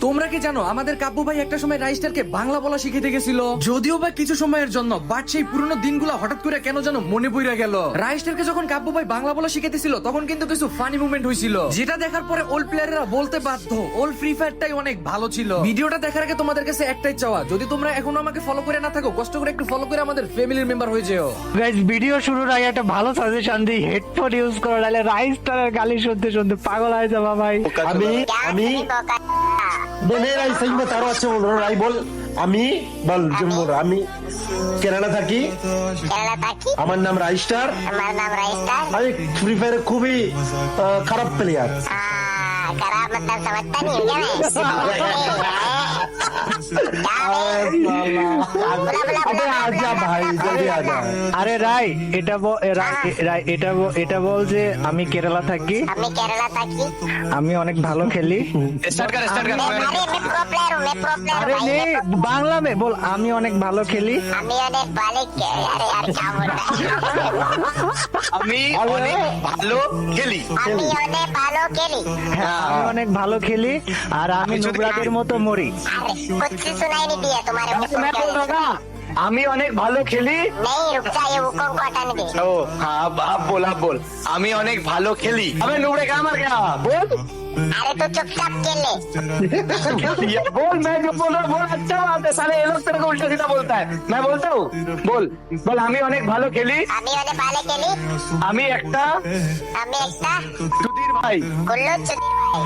তোমরা কি জানো আমাদের কাব্য ভাই একটা সময় রাইস্টারকে বাংলা বলা শিখাতে গেছিল, যদিও বা কিছু সময়ের জন্য, বাট সেই পুরনো দিনগুলো হঠাৎ করে কেন যেন মনে পড়ে গেল। রাইস্টারকে যখন কাব্য ভাই বাংলা বলা শিখাতেছিল তখন কিন্তু কিছু ফানি মুভমেন্ট হয়েছিল, যেটা দেখার পরে ওল্ড প্লেয়াররা বলতে বাধ্য ওল্ড ফ্রি ফায়ারটাই অনেক ভালো ছিল। ভিডিওটা দেখার আগে তোমাদের কাছে একটাই চাওয়া, যদি তোমরা এখনো আমাকে ফলো করে না থাকো, কষ্ট করে একটু ফলো করে আমাদের ফ্যামিলির মেম্বার হয়ে যেও। গাইস, ভিডিও শুরুর আগে একটা ভালো সাজেশন দিই, হেডফোন ইউজ করে, নাহলে রাইস্টারের গালি শুনতে শুনতে পাগল হয়ে যাবা ভাই। আমি बोले राई सही बता रहा हूँ, अच्छे बोल रहा हूँ राई बोल। আমি বল জম্মুর, আমি কেরালা থাকি। আমার নাম রাইস্টার। আমি ফ্রি ফায়ারে খুবই খারাপ প্লেয়ার। खराब मतलब समझता नहीं हूँ अबे आजा भाई, जल्दी आजा। আরে রাই, এটা বল যে আমি কেরালা থাকি, আমি অনেক ভালো খেলি। আরে নে বাংলা মে বল, আমি অনেক ভালো খেলি। আমি অনেক ভালো খেলি। হ্যাঁ, আমি অনেক ভালো খেলি আর আমি নুবরাদের মতো মরি। कुछ सुनाई नहीं दिया तुम्हारे मुंह से। আমি অনেক ভালো খেলি। नहीं रुक जा, ये वुकोंग को हटाने दे। ও হ্যাঁ, আপ बोल আমি অনেক ভালো খেলি। আবে নুবড়ে কা মার গয়া बोल। अरे तो चुपचाप खेल ले। बोल, मैं जो बोल रहा हूँ बोल, अच्छा बात है। साले ये लोग तेरे को उल्टा सीधा बोलता है, मैं बोलता हूँ। बोल আমি অনেক ভালো খেলি। আমি অনেক ভালো খেলি। আমি একটা আমি একটা চুদির ভাই। কুল্লু চুদির ভাই।